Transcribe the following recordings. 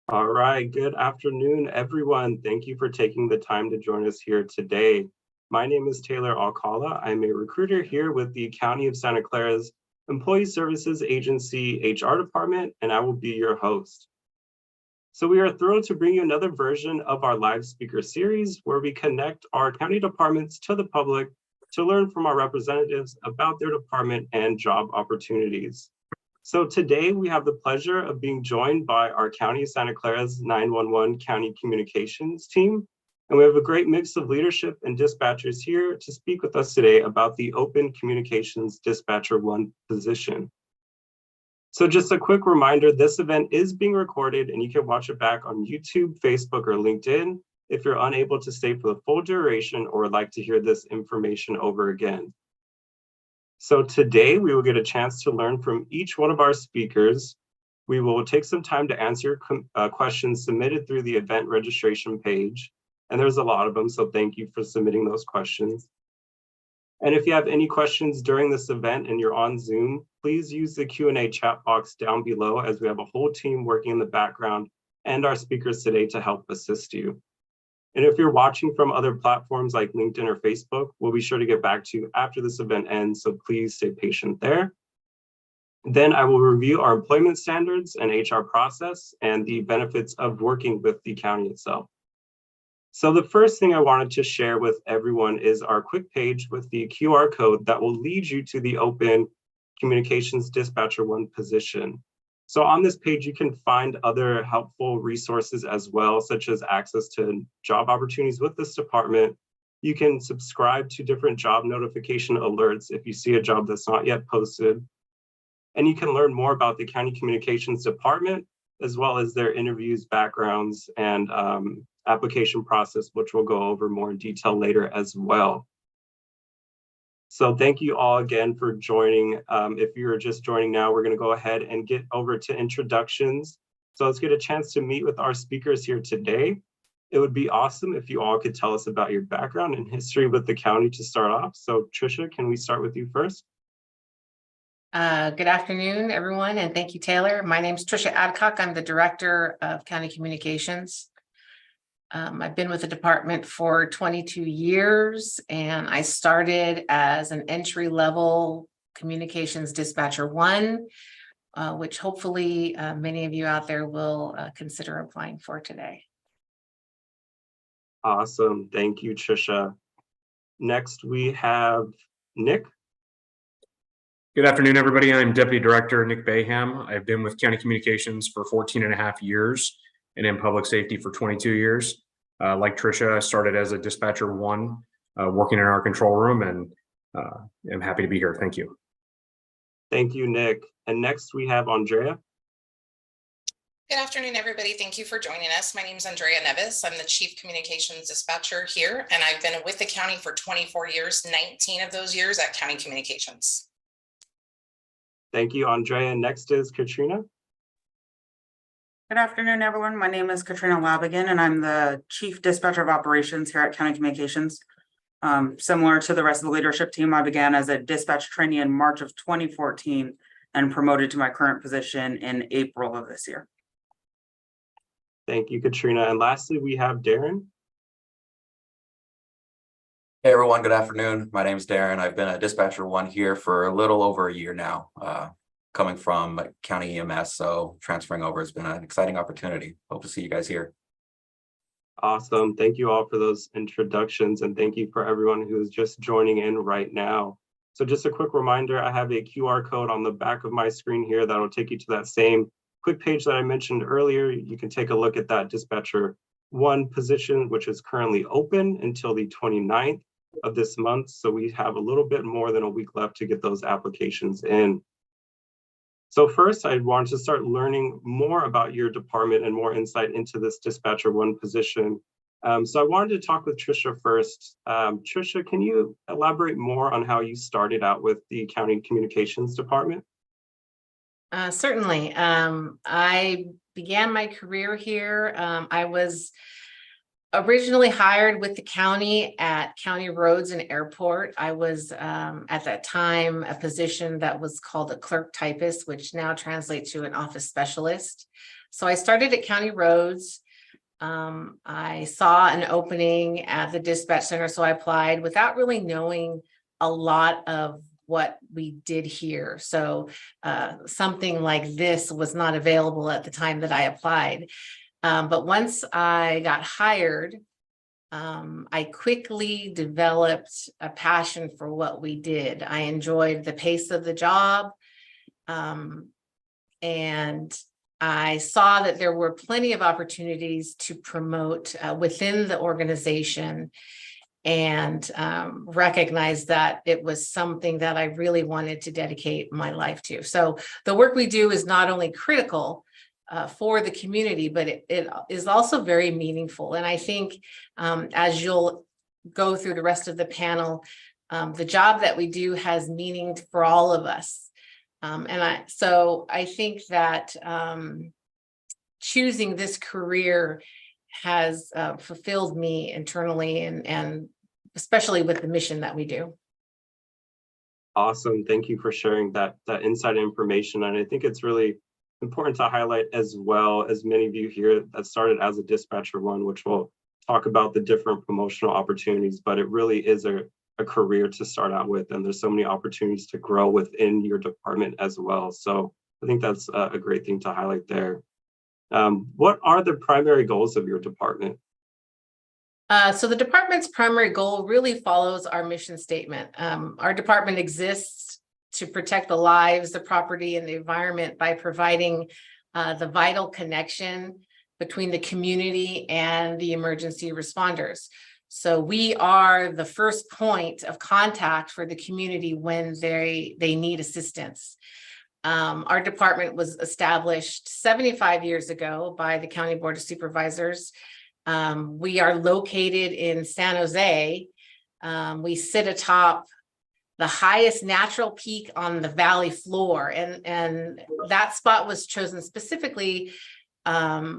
All right, good afternoon, everyone. Thank you for taking the time to join us here today. My name is Taylor Alcala. I'm a recruiter here with the County of Santa Clara's Employee Services Agency HR department, and I will be your host. So we are thrilled to bring you another version of our live speaker series where we connect our county departments to the public to learn from our representatives about their department and job opportunities. So today we have the pleasure of being joined by our County of Santa Clara's 911 County Communications team. And we have a great mix of leadership and dispatchers here to speak with us today about the Open Communications Dispatcher 1 position. So just a quick reminder, this event is being recorded and you can watch it back on YouTube, Facebook, or LinkedIn if you're unable to stay for the full duration or would like to hear this information over again. So today we will get a chance to learn from each one of our speakers. We will take some time to answer questions submitted through the event registration page. And there's a lot of them, so thank you for submitting those questions. And if you have any questions during this event and you're on Zoom, please use the Q&A chat box down below as we have a whole team working in the background and our speakers today to help assist you. And if you're watching from other platforms like LinkedIn or Facebook, we'll be sure to get back to you after this event ends, so please stay patient there. Then I will review our employment standards and HR process and the benefits of working with the county itself. So the first thing I wanted to share with everyone is our quick page with the QR code that will lead you to the Open Communications Dispatcher 1 position. So on this page, you can find other helpful resources as well, such as access to job opportunities with this department. You can subscribe to different job notification alerts if you see a job that's not yet posted. And you can learn more about the County Communications Department, as well as their interviews, backgrounds, and application process, which we'll go over more in detail later as well. So thank you all again for joining. If you're just joining now, we're going to go ahead and get over to introductions. So let's get a chance to meet with our speakers here today. It would be awesome if you all could tell us about your background and history with the county to start off. So Trisha, can we start with you first? Good afternoon, everyone, and thank you, Taylor. My name is Trisha Adcock. I'm the Director of County Communications. I've been with the department for 22 years, and I started as an entry-level Communications Dispatcher 1, which hopefully many of you out there will consider applying for today. Awesome. Thank you, Trisha. Next, we have Nick. Good afternoon, everybody. I'm Deputy Director Nick Bayham. I've been with County Communications for 14 and a half years and in public safety for 22 years. Like Trisha, I started as a Dispatcher 1, working in our control room, and I'm happy to be here. Thank you. Thank you, Nick. And next we have Andrea. Good afternoon, everybody. Thank you for joining us. My name is Andrea Nevis. I'm the Chief Communications Dispatcher here, and I've been with the county for 24 years, 19 of those years at County Communications. Thank you, Andrea. Next is Katrina. Good afternoon, everyone. My name is Katrina Labigan, and I'm the Chief Dispatcher of Operations here at County Communications. Similar to the rest of the leadership team, I began as a dispatch trainee in March of 2014 and promoted to my current position in April of this year. Thank you, Katrina. And lastly, we have Darren. Hey everyone, good afternoon. My name is Darren. I've been a Dispatcher 1 here for a little over a year now, coming from County EMS, so transferring over has been an exciting opportunity. Hope to see you guys here. Awesome. Thank you all for those introductions, and thank you for everyone who is just joining in right now. So just a quick reminder, I have a QR code on the back of my screen here that will take you to that same quick page that I mentioned earlier. You can take a look at that Dispatcher 1 position, which is currently open until the 29th of this month. So we have a little bit more than a week left to get those applications in. So first, I wanted to start learning more about your department and more insight into this Dispatcher 1 position. So I wanted to talk with Trisha first. Trisha, can you elaborate more on how you started out with the County Communications Department? Certainly. I began my career here. I was originally hired with the county at County Roads and Airport. I was at that time a position that was called a clerk typist, which now translates to an office specialist. So I started at County Roads. I saw an opening at the dispatch center, so I applied without really knowing a lot of what we did here. So something like this was not available at the time that I applied. But once I got hired, I quickly developed a passion for what we did. I enjoyed the pace of the job. And I saw that there were plenty of opportunities to promote within the organization, and recognized that it was something that I really wanted to dedicate my life to. So the work we do is not only critical for the community, but it is also very meaningful. And I think as you'll go through the rest of the panel, the job that we do has meaning for all of us. So I think that choosing this career has fulfilled me internally, and especially with the mission that we do. Awesome. Thank you for sharing that inside information. And I think it's really important to highlight, as well as many of you here that started as a dispatcher one, which we'll talk about the different promotional opportunities, but it really is a career to start out with. And there's so many opportunities to grow within your department as well. So I think that's a great thing to highlight there. What are the primary goals of your department? So the department's primary goal really follows our mission statement. Our department exists to protect the lives, the property, and the environment by providing the vital connection between the community and the emergency responders. So we are the first point of contact for the community when they need assistance. Our department was established 75 years ago by the County Board of Supervisors. We are located in San Jose. We sit atop the highest natural peak on the valley floor, and that spot was chosen specifically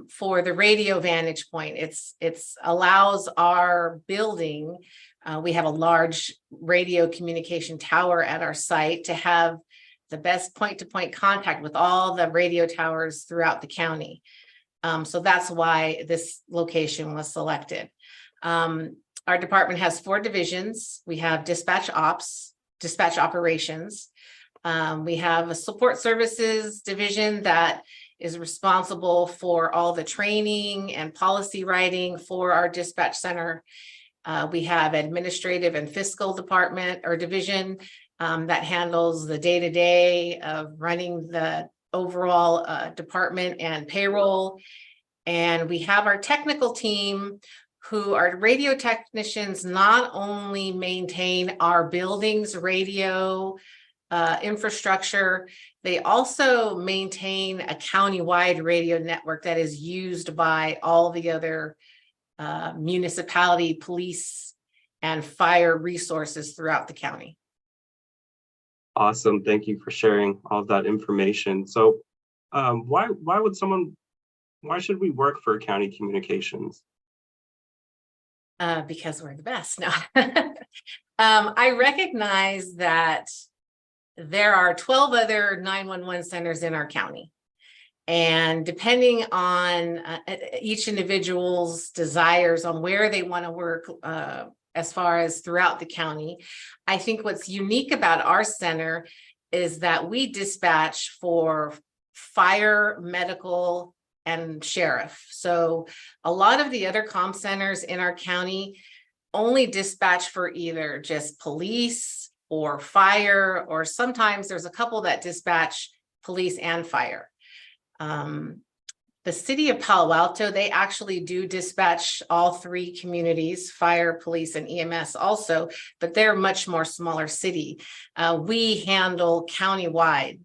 for the radio vantage point. It's allows our building. We have a large radio communication tower at our site to have the best point-to-point contact with all the radio towers throughout the county. So that's why this location was selected. Our department has 4 divisions. We have dispatch ops, dispatch operations. We have a support services division that is responsible for all the training and policy writing for our dispatch center. We have administrative and fiscal department or division that handles the day-to-day of running the overall department and payroll. And we have our technical team, who are radio technicians, not only maintain our buildings radio infrastructure, they also maintain a county-wide radio network that is used by all the other municipality, police, and fire resources throughout the county. Awesome. Thank you for sharing all of that information. So why should we work for County Communications? Because we're the best. No. I recognize that there are 12 other 911 centers in our county. And depending on each individual's desires on where they want to work, as far as throughout the county, I think what's unique about our center is that we dispatch for fire, medical, and sheriff. So a lot of the other comm centers in our county only dispatch for either just police or fire, or sometimes there's a couple that dispatch police and fire. The city of Palo Alto, they actually do dispatch all 3 communities, fire, police, and EMS also, but they're a much more smaller city. We handle countywide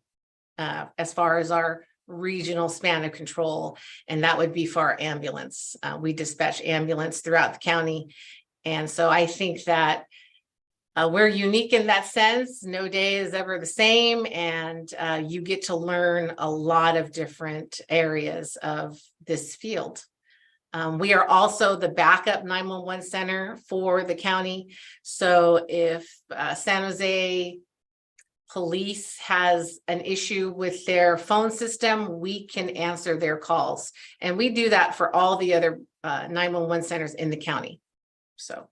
as far as our regional span of control, and that would be for our ambulance. We dispatch ambulance throughout the county. And so I think that we're unique in that sense. No day is ever the same, and you get to learn a lot of different areas of this field. We are also the backup 911 center for the county. So if San Jose police has an issue with their phone system, we can answer their calls. And we do that for all the other 911 centers in the county. So.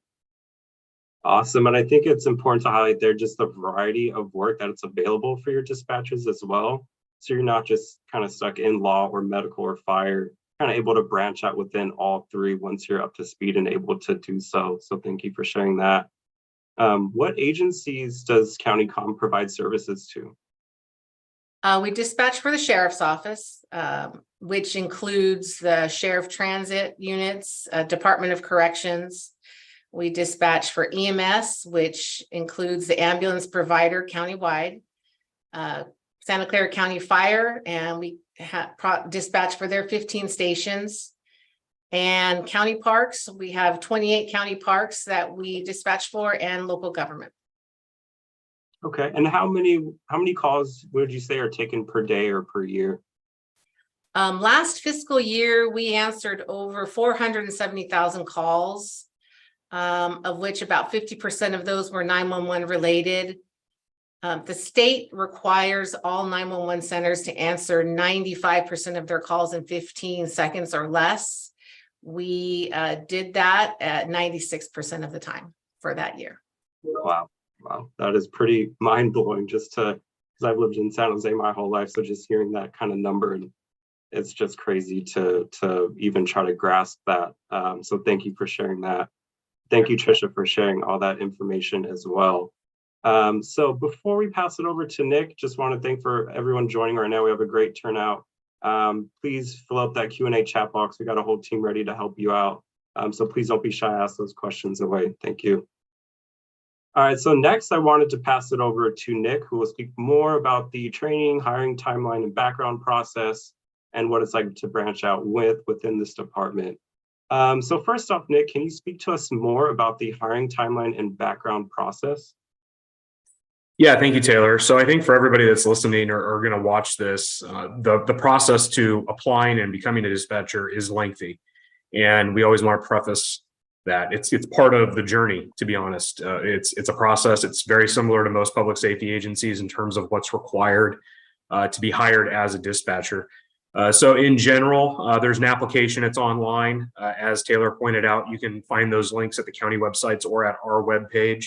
Awesome. And I think it's important to highlight there just the variety of work that it's available for your dispatchers as well. So you're not just kind of stuck in law or medical or fire, kind of able to branch out within all three once you're up to speed and able to do so. So thank you for sharing that. What agencies does County Com provide services to? We dispatch for the sheriff's office, which includes the sheriff transit units, Department of Corrections. We dispatch for EMS, which includes the ambulance provider countywide, Santa Clara County Fire, and we dispatch for their 15 stations. And county parks, we have 28 county parks that we dispatch for, and local government. Okay, and how many calls would you say are taken per day or per year? Last fiscal year, we answered over 470,000 calls, of which about 50% of those were 911 related. The state requires all 911 centers to answer 95% of their calls in 15 seconds or less. We did that at 96% of the time for that year. Wow, that is pretty mind blowing. Just because I've lived in San Jose my whole life, so just hearing that kind of number, and it's just crazy to even try to grasp that. So thank you for sharing that. Thank you, Tricia, for sharing all that information as well. So before we pass it over to Nick, just want to thank for everyone joining right now. We have a great turnout. Please fill out that Q&A chat box. We got a whole team ready to help you out. So please don't be shy, ask those questions away. Thank you. All right, so next I wanted to pass it over to Nick, who will speak more about the training, hiring timeline, and background process, and what it's like to branch out within this department. So first off, Nick, can you speak to us more about the hiring timeline and background process? Yeah, thank you, Taylor. So I think for everybody that's listening or going to watch this, the process to applying and becoming a dispatcher is lengthy. And we always want to preface that it's part of the journey, to be honest. It's a process. It's very similar to most public safety agencies in terms of what's required to be hired as a dispatcher. So in general, there's an application. It's online. As Taylor pointed out, you can find those links at the county websites or at our webpage.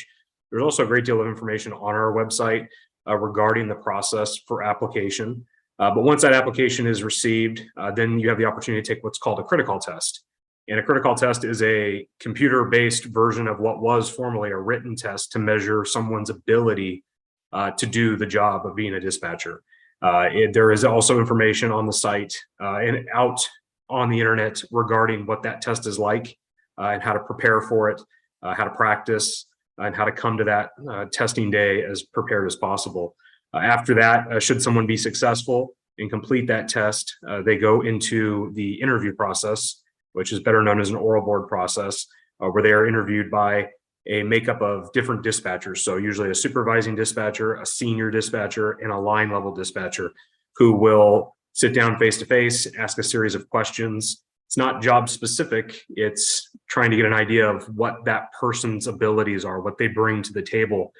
There's also a great deal of information on our website regarding the process for application. But once that application is received, then you have the opportunity to take what's called a critical test. And a critical test is a computer-based version of what was formerly a written test to measure someone's ability to do the job of being a dispatcher. There is also information on the site and out on the internet regarding what that test is like and how to prepare for it, how to practice, and how to come to that testing day as prepared as possible. After that, should someone be successful and complete that test, they go into the interview process, which is better known as an oral board process, where they are interviewed by a makeup of different dispatchers. So usually a supervising dispatcher, a senior dispatcher, and a line level dispatcher who will sit down face to face, ask a series of questions. It's not job specific. It's trying to get an idea of what that person's abilities are, what they bring to the table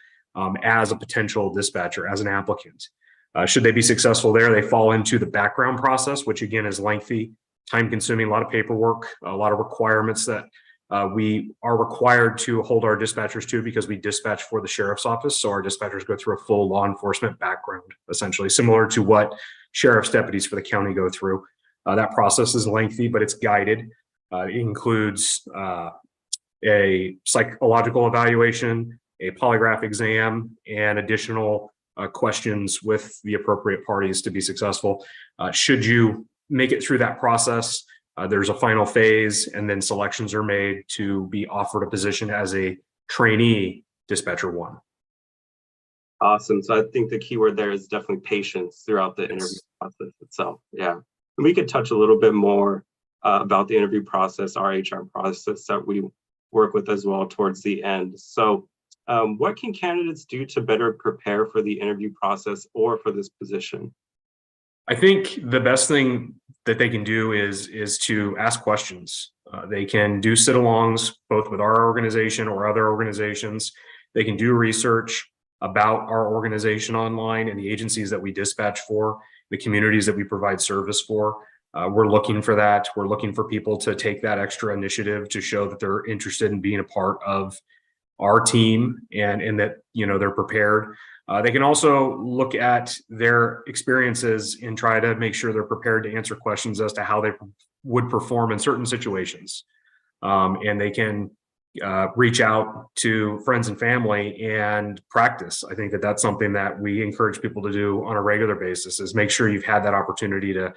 as a potential dispatcher, as an applicant. Should they be successful there, they fall into the background process, which again is lengthy, time consuming, a lot of paperwork, a lot of requirements that we are required to hold our dispatchers to because we dispatch for the sheriff's office. So our dispatchers go through a full law enforcement background, essentially similar to what sheriff's deputies for the county go through. That process is lengthy, but it's guided. It includes a psychological evaluation, a polygraph exam, and additional questions with the appropriate parties to be successful. Should you make it through that process, there's a final phase, and then selections are made to be offered a position as a trainee dispatcher one. Awesome. So I think the key word there is definitely patience throughout the interview process itself. Yeah. And we could touch a little bit more about the interview process, our HR process that we work with as well towards the end. So what can candidates do to better prepare for the interview process or for this position? I think the best thing that they can do is to ask questions. They can do sit-alongs, both with our organization or other organizations. They can do research. about our organization online and the agencies that we dispatch for, the communities that we provide service for. We're looking for that. We're looking for people to take that extra initiative to show that they're interested in being a part of our team and that, you know, they're prepared. They can also look at their experiences and try to make sure they're prepared to answer questions as to how they would perform in certain situations. And they can reach out to friends and family and practice. I think that that's something that we encourage people to do on a regular basis, is make sure you've had that opportunity to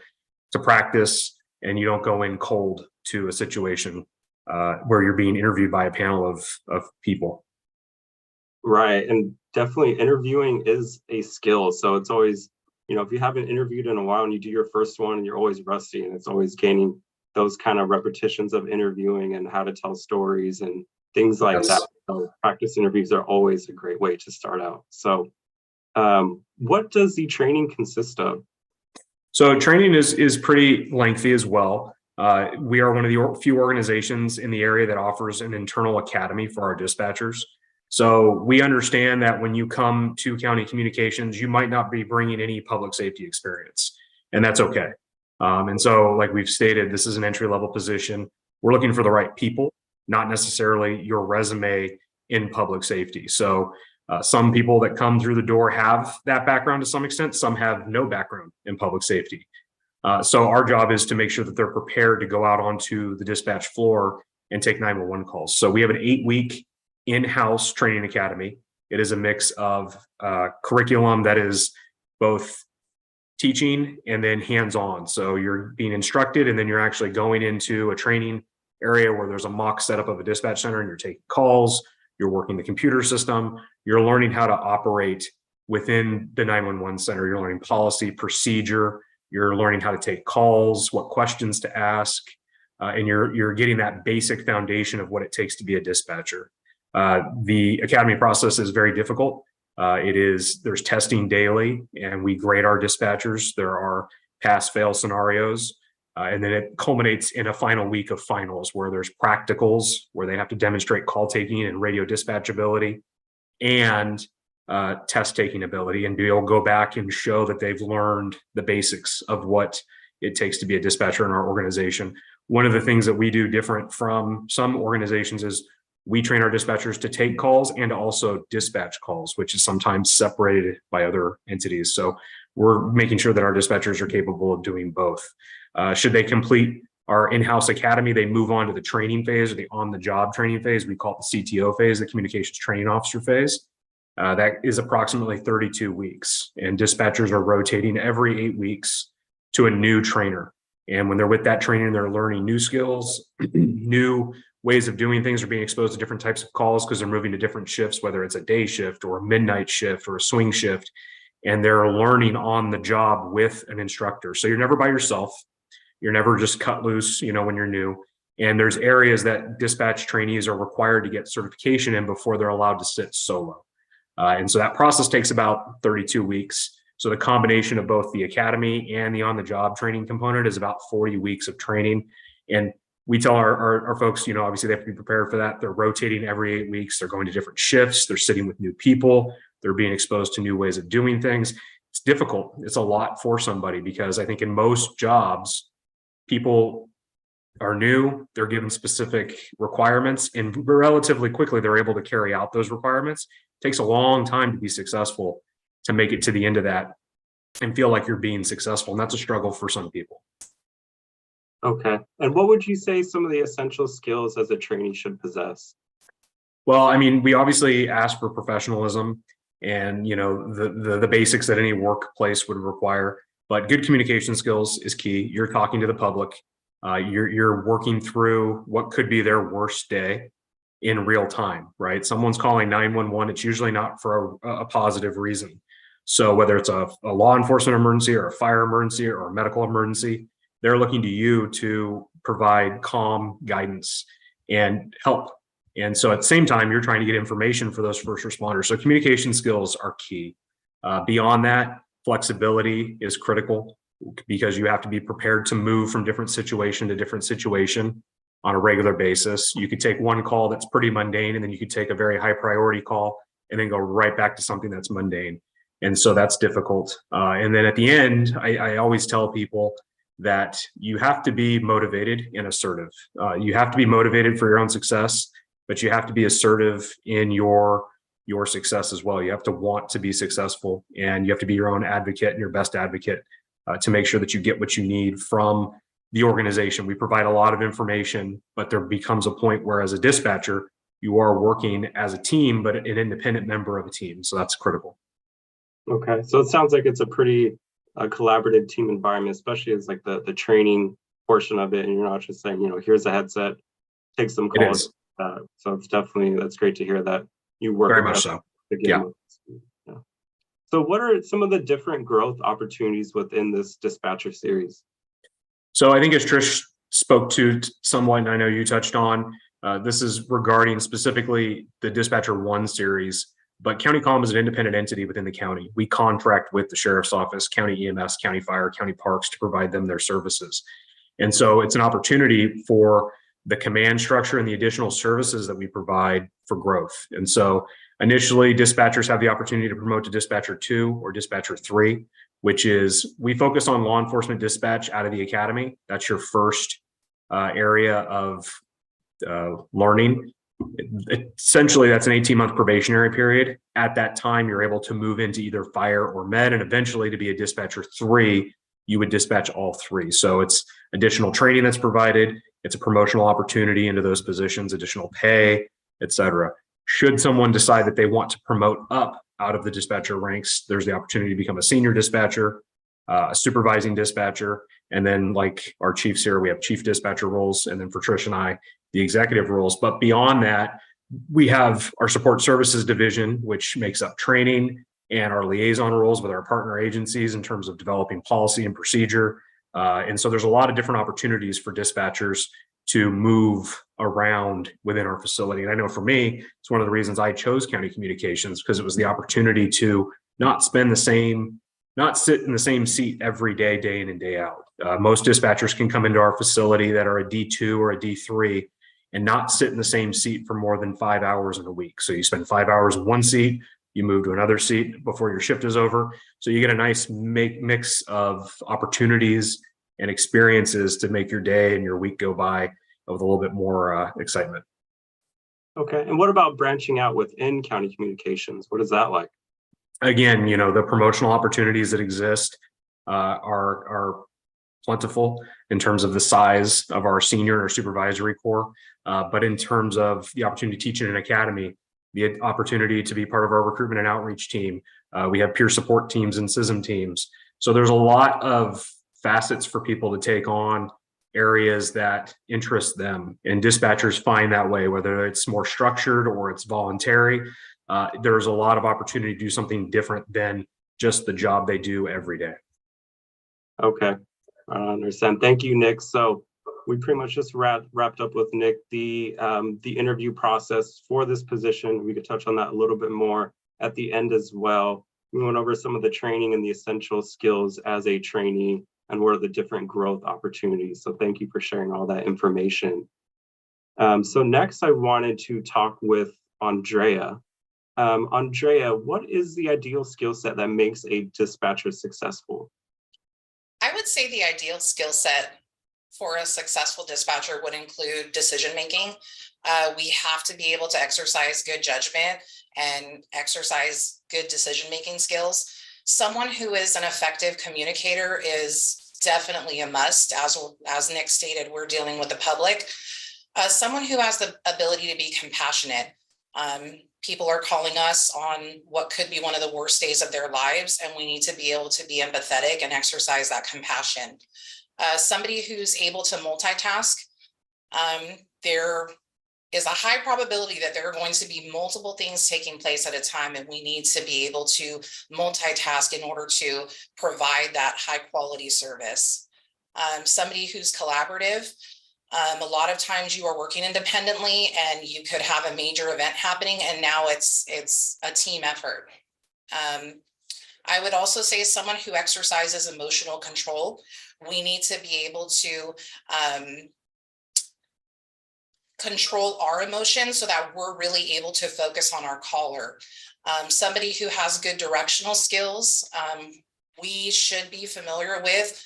practice and you don't go in cold to a situation where you're being interviewed by a panel of people. Right. And definitely interviewing is a skill. So it's always, you know, if you haven't interviewed in a while and you do your first one and you're always rusty, and it's always gaining those kind of repetitions of interviewing and how to tell stories and things like Yes. that. So practice interviews are always a great way to start out. So what does the training consist of? So training is pretty lengthy as well. We are one of the few organizations in the area that offers an internal academy for our dispatchers. So we understand that when you come to county communications, you might not be bringing any public safety experience, and that's okay. And so, like we've stated, this is an entry-level position. We're looking for the right people, not necessarily your resume in public safety. So some people that come through the door have that background to some extent. Some have no background in public safety. So our job is to make sure that they're prepared to go out onto the dispatch floor and take 911 calls. So we have an 8-week in-house training academy. It is a mix of curriculum that is both teaching and then hands-on. So you're being instructed and then you're actually going into a training area where there's a mock setup of a dispatch center and you're taking calls, you're working the computer system, you're learning how to operate within the 911 center, you're learning policy, procedure, you're learning how to take calls, what questions to ask, and you're getting that basic foundation of what it takes to be a dispatcher. The academy process is very difficult. There's testing daily, and we grade our dispatchers. There are pass-fail scenarios, and then it culminates in a final week of finals where there's practicals where they have to demonstrate call taking and radio dispatchability and test taking ability, and be able to go back and show that they've learned the basics of what it takes to be a dispatcher in our organization. One of the things that we do different from some organizations is we train our dispatchers to take calls and also dispatch calls, which is sometimes separated by other entities. So we're making sure that our dispatchers are capable of doing both. Should they complete our in-house academy, they move on to the training phase or the on-the-job training phase. We call it the CTO phase, the Communications Training Officer phase. That is approximately 32 weeks. And dispatchers are rotating every 8 weeks to a new trainer. And when they're with that trainer, they're learning new skills, new ways of doing things, or being exposed to different types of calls because they're moving to different shifts, whether it's a day shift or a midnight shift or a swing shift. And they're learning on the job with an instructor. So you're never by yourself. You're never just cut loose, you know, when you're new. And there's areas that dispatch trainees are required to get certification in before they're allowed to sit solo. And so that process takes about 32 weeks. So the combination of both the academy and the on-the-job training component is about 40 weeks of training. And we tell our folks, you know, obviously they have to be prepared for that. They're rotating every 8 weeks. They're going to different shifts. They're sitting with new people. They're being exposed to new ways of doing things. It's difficult. It's a lot for somebody because I think in most jobs, people are new. They're given specific requirements, and relatively quickly they're able to carry out those requirements. It takes a long time to be successful, to make it to the end of that and feel like you're being successful. And that's a struggle for some people. Okay. And what would you say some of the essential skills as a trainee should possess? Well, I mean, we obviously ask for professionalism and, you know, the basics that any workplace would require, but good communication skills is key. You're talking to the public. You're working through what could be their worst day in real time, right? Someone's calling 911. It's usually not for a positive reason. So whether it's a law enforcement emergency or a fire emergency or a medical emergency, they're looking to you to provide calm guidance and help. And so at the same time, you're trying to get information for those first responders. So communication skills are key. Beyond that, flexibility is critical because you have to be prepared to move from different situation to different situation on a regular basis. You could take one call that's pretty mundane, and then you could take a very high priority call and then go right back to something that's mundane. And so that's difficult. And then at the end, I always tell people that you have to be motivated and assertive. You have to be motivated for your own success, but you have to be assertive in your success as well. You have to want to be successful, and you have to be your own advocate and your best advocate to make sure that you get what you need from the organization. We provide a lot of information, but there becomes a point where as a dispatcher, you are working as a team, but an independent member of a team. So that's critical. Okay, so it sounds like it's a pretty collaborative team environment, especially as like the training portion of it. And you're not just saying, here's a headset, take some It calls. is. So it's definitely, that's great to hear that you work Very with much them so. to get Yeah. yeah. So what are some of the different growth opportunities within this dispatcher series? So I think as Trish spoke to somewhat, and I know you touched on, this is regarding specifically the Dispatcher 1 series, but County Comm is an independent entity within the county. We contract with the Sheriff's Office, County EMS, County Fire, County Parks to provide them their services. And so it's an opportunity for the command structure and the additional services that we provide for growth. And so initially, dispatchers have the opportunity to promote to Dispatcher 2 or Dispatcher 3, which is we focus on law enforcement dispatch out of the academy. That's your first area of learning. Essentially, that's an 18-month probationary period. At that time, you're able to move into either fire or med, and eventually to be a Dispatcher 3, you would dispatch all 3. So it's additional training that's provided. It's a promotional opportunity into those positions, additional pay, et cetera. Should someone decide that they want to promote up out of the dispatcher ranks, there's the opportunity to become a senior dispatcher, a supervising dispatcher, and then like our chiefs here, we have chief dispatcher roles, and then for Trish and I, the executive roles. But beyond that, we have our support services division, which makes up training, and our liaison roles with our partner agencies in terms of developing policy and procedure. And so there's a lot of different opportunities for dispatchers to move around within our facility. And I know for me, it's one of the reasons I chose County Communications, because it was the opportunity to not sit in the same seat every day, day in and day out. Most dispatchers can come into our facility that are a D2 or a D3 and not sit in the same seat for more than 5 hours in a week. So you spend 5 hours in one seat, you move to another seat before your shift is over. So you get a nice mix of opportunities and experiences to make your day and your week go by with a little bit more excitement. Okay, and what about branching out within County Communications? What is that like? Again, the promotional opportunities that exist are plentiful in terms of the size of our senior or supervisory corps. But in terms of the opportunity to teach in an academy, the opportunity to be part of our recruitment and outreach team, we have peer support teams and CISM teams. So there's a lot of facets for people to take on areas that interest them, and dispatchers find that way, whether it's more structured or it's voluntary. There's a lot of opportunity to do something different than just the job they do every day. Okay, I understand. Thank you, Nick. So we pretty much just wrapped up with Nick the interview process for this position. We could touch on that a little bit more at the end as well. We went over some of the training and the essential skills as a trainee and what are the different growth opportunities. So thank you for sharing all that information. So next I wanted to talk with Andrea. Andrea, what is the ideal skill set that makes a dispatcher successful? I would say the ideal skill set for a successful dispatcher would include decision making. We have to be able to exercise good judgment and exercise good decision making skills. Someone who is an effective communicator is definitely a must. As Nick stated, we're dealing with the public. Someone who has the ability to be compassionate. People are calling us on what could be one of the worst days of their lives, and we need to be able to be empathetic and exercise that compassion. Somebody who's able to multitask. There is a high probability that there are going to be multiple things taking place at a time, and we need to be able to multitask in order to provide that high quality service. Somebody who's collaborative. A lot of times you are working independently and you could have a major event happening, and now it's a team effort. I would also say someone who exercises emotional control. We need to be able to control our emotions so that we're really able to focus on our caller. Somebody who has good directional skills, we should be familiar with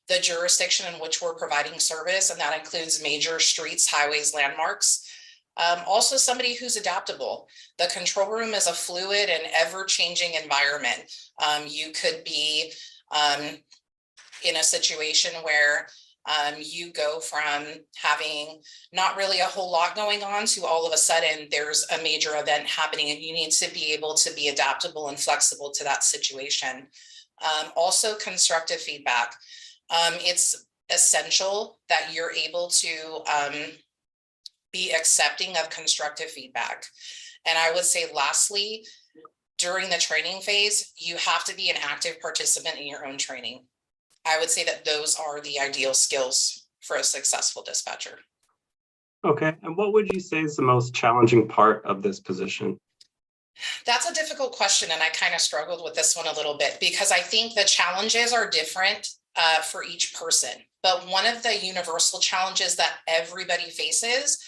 the jurisdiction in which we're providing service, and that includes major streets, highways, landmarks. Also somebody who's adaptable. The control room is a fluid and ever-changing environment. You could be in a situation where you go from having not really a whole lot going on to all of a sudden there's a major event happening, and you need to be able to be adaptable and flexible to that situation. Also constructive feedback. It's essential that you're able to be accepting of constructive feedback. And I would say lastly, during the training phase, you have to be an active participant in your own training. I would say that those are the ideal skills for a successful dispatcher. Okay, and what would you say is the most challenging part of this position? That's a difficult question, and I kind of struggled with this one a little bit because I think the challenges are different for each person. But one of the universal challenges that everybody faces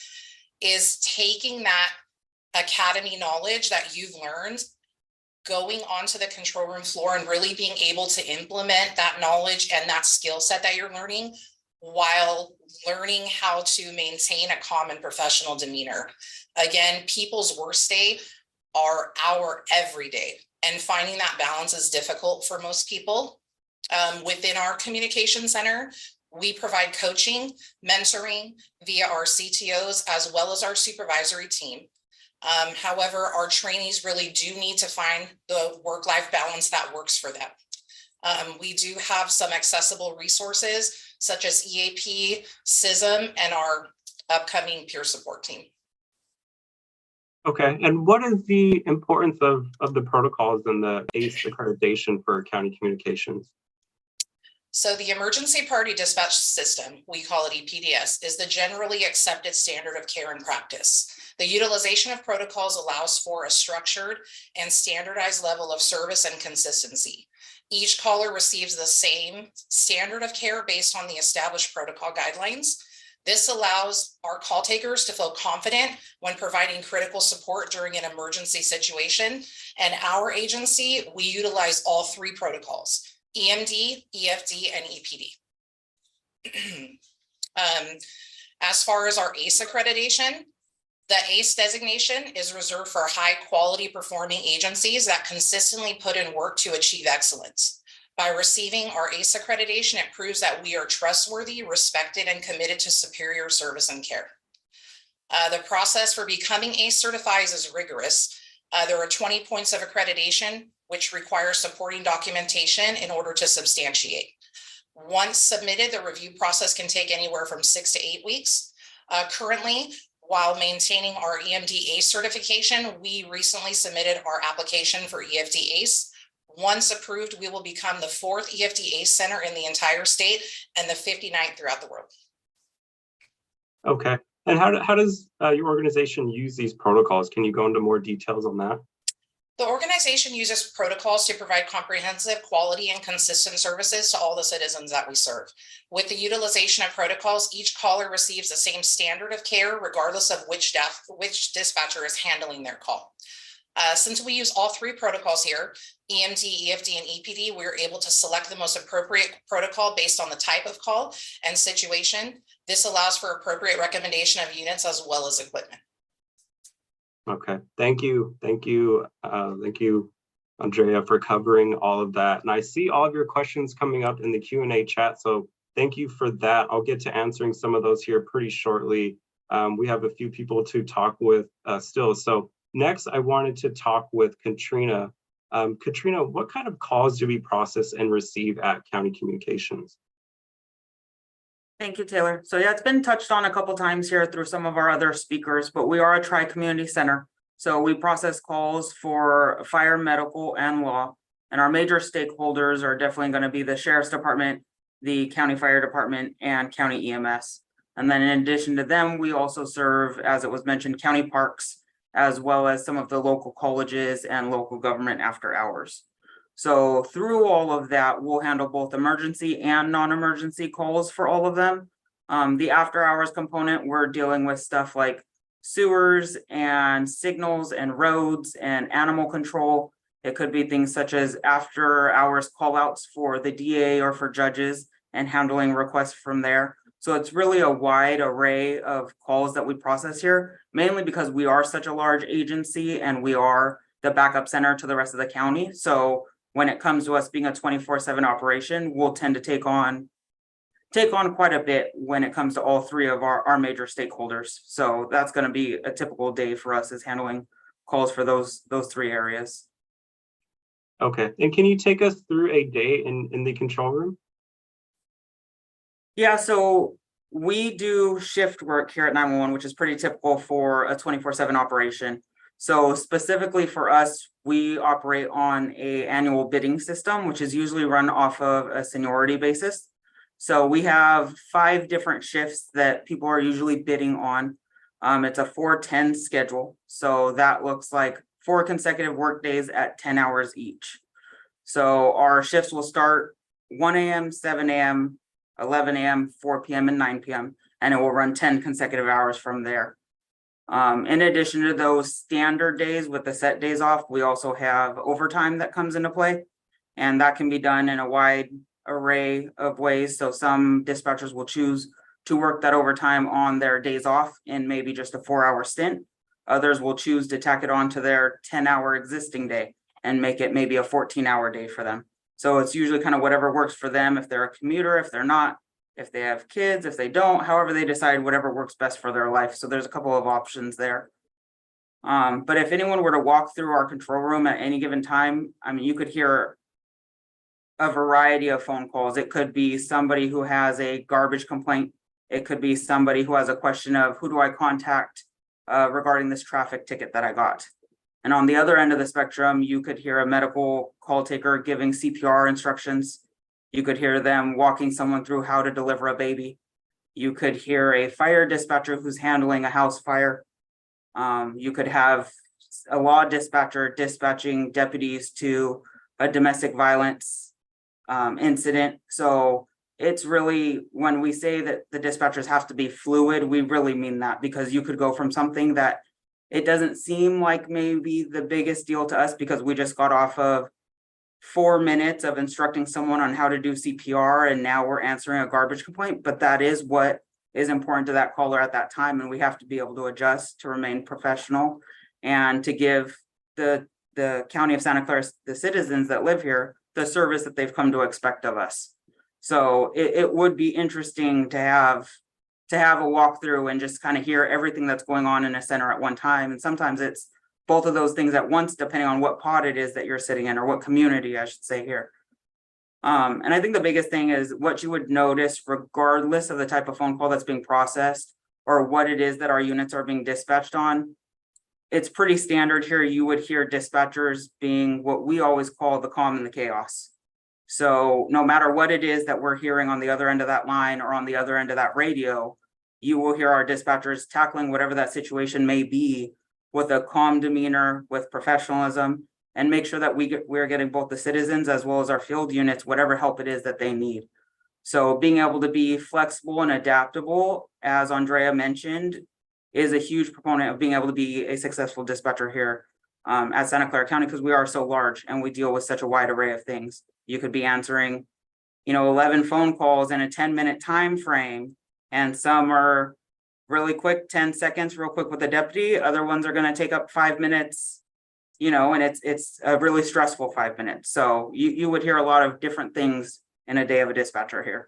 is taking that academy knowledge that you've learned, going onto the control room floor and really being able to implement that knowledge and that skill set that you're learning while learning how to maintain a calm and professional demeanor. Again, people's worst day are our everyday, and finding that balance is difficult for most people. Within our communication center, we provide coaching, mentoring via our CTOs as well as our supervisory team. However, our trainees really do need to find the work-life balance that works for them. We do have some accessible resources such as EAP, CISM, and our upcoming peer support team. Okay, and what is the importance of the protocols and the ACE accreditation for county communications? So the emergency priority dispatch system, we call it EPDS, is the generally accepted standard of care and practice. The utilization of protocols allows for a structured and standardized level of service and consistency. Each caller receives the same standard of care based on the established protocol guidelines. This allows our call takers to feel confident when providing critical support during an emergency situation. And our agency, we utilize all three protocols: EMD, EFD, and EPD. As far as our ACE accreditation, the ACE designation is reserved for high quality performing agencies that consistently put in work to achieve excellence. By receiving our ACE accreditation, it proves that we are trustworthy, respected, and committed to superior service and care. The process for becoming ACE certified is rigorous. There are 20 points of accreditation, which requires supporting documentation in order to substantiate. Once submitted, the review process can take anywhere from 6 to 8 weeks. Currently, while maintaining our EMD ACE certification, we recently submitted our application for EFD ACE. Once approved, we will become the 4th EFD ACE center in the entire state and the 59th throughout the world. Okay, and how does your organization use these protocols? Can you go into more details on that? The organization uses protocols to provide comprehensive, quality, and consistent services to all the citizens that we serve. With the utilization of protocols, each caller receives the same standard of care regardless of which dispatcher is handling their call. Since we use all three protocols here, EMD, EFD, and EPD, we're able to select the most appropriate protocol based on the type of call and situation. This allows for appropriate recommendation of units as well as equipment. Okay, thank you, Andrea, for covering all of that. And I see all of your questions coming up in the Q&A chat, so thank you for that. I'll get to answering some of those here pretty shortly. We have a few people to talk with still. So next, I wanted to talk with Katrina. Katrina, what kind of calls do we process and receive at County Communications? Thank you, Taylor. So yeah, it's been touched on a couple times here through some of our other speakers, but we are a tri-community center. So we process calls for fire, medical, and law. And our major stakeholders are definitely going to be the Sheriff's Department, the County Fire Department, and County EMS. And then in addition to them, we also serve, as it was mentioned, county parks, as well as some of the local colleges and local government after hours. So through all of that, we'll handle both emergency and non-emergency calls for all of them. The after hours component, we're dealing with stuff like sewers and signals and roads and animal control. It could be things such as after hours call outs for the DA or for judges and handling requests from there. So it's really a wide array of calls that we process here, mainly because we are such a large agency and we are the backup center to the rest of the county. So when it comes to us being a 24/7 operation, we'll tend to take on quite a bit when it comes to all three of our major stakeholders. So that's going to be a typical day for us, is handling calls for those three areas. Okay, and can you take us through a day in the control room? Yeah, so we do shift work here at 911, which is pretty typical for a 24/7 operation. So specifically for us, we operate on a annual bidding system, which is usually run off of a seniority basis. So we have 5 different shifts that people are usually bidding on. It's a 4-10 schedule. So that looks like 4 consecutive work days at 10 hours each. So our shifts will start 1 a.m., 7 a.m., 11 a.m., 4 p.m., and 9 p.m., and it will run 10 consecutive hours from there. In addition to those standard days with the set days off, we also have overtime that comes into play, and that can be done in a wide array of ways. So some dispatchers will choose to work that overtime on their days off in maybe just a 4-hour stint. Others will choose to tack it on to their 10-hour existing day and make it maybe a 14-hour day for them. So it's usually kind of whatever works for them. If they're a commuter, if they're not, if they have kids, if they don't, however they decide, whatever works best for their life. So there's a couple of options there. But if anyone were to walk through our control room at any given time, I mean, you could hear a variety of phone calls. It could be somebody who has a garbage complaint. It could be somebody who has a question of who do I contact regarding this traffic ticket that I got. And on the other end of the spectrum, you could hear a medical call taker giving CPR instructions. You could hear them walking someone through how to deliver a baby. You could hear a fire dispatcher who's handling a house fire. You could have a law dispatcher dispatching deputies to a domestic violence incident. So it's really, when we say that the dispatchers have to be fluid, we really mean that, because you could go from something that it doesn't seem like maybe the biggest deal to us because we just got off of 4 minutes of instructing someone on how to do CPR, and now we're answering a garbage complaint. But that is what is important to that caller at that time, and we have to be able to adjust to remain professional and to give the County of Santa Clara, the citizens that live here, the service that they've come to expect of us. So it would be interesting to have a walkthrough and just kind of hear everything that's going on in a center at one time. And sometimes it's both of those things at once, depending on what pod it is that you're sitting in, or what community, I should say here. And I think the biggest thing is what you would notice, regardless of the type of phone call that's being processed or what it is that our units are being dispatched on. It's pretty standard here. You would hear dispatchers being what we always call the calm and the chaos. So no matter what it is that we're hearing on the other end of that line or on the other end of that radio, you will hear our dispatchers tackling whatever that situation may be with a calm demeanor, with professionalism, and make sure that we're getting both the citizens as well as our field units whatever help it is that they need. So being able to be flexible and adaptable, as Andrea mentioned, is a huge proponent of being able to be a successful dispatcher here at Santa Clara County, because we are so large and we deal with such a wide array of things. You could be answering, 11 phone calls in a 10-minute time frame, and some are really quick, 10 seconds, real quick with the deputy. Other ones are going to take up 5 minutes, and it's a really stressful 5 minutes. So you would hear a lot of different things in a day of a dispatcher here.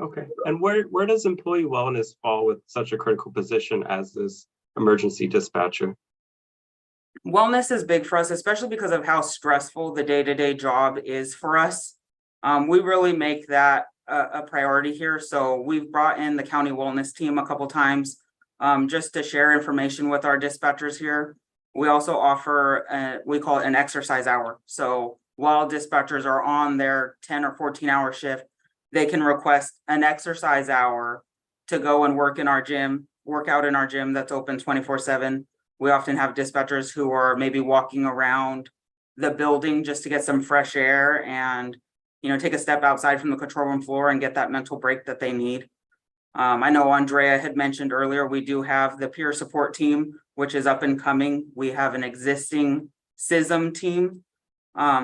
Okay, and where does employee wellness fall with such a critical position as this emergency dispatcher? Wellness is big for us, especially because of how stressful the day-to-day job is for us. We really make that a priority here. So we've brought in the county wellness team a couple times just to share information with our dispatchers here. We also offer, we call it an exercise hour. So while dispatchers are on their 10 or 14-hour shift, they can request an exercise hour to go and work out in our gym that's open 24/7. We often have dispatchers who are maybe walking around the building just to get some fresh air and, take a step outside from the control room floor and get that mental break that they need. I know Andrea had mentioned earlier, we do have the peer support team, which is up and coming. We have an existing CISM team.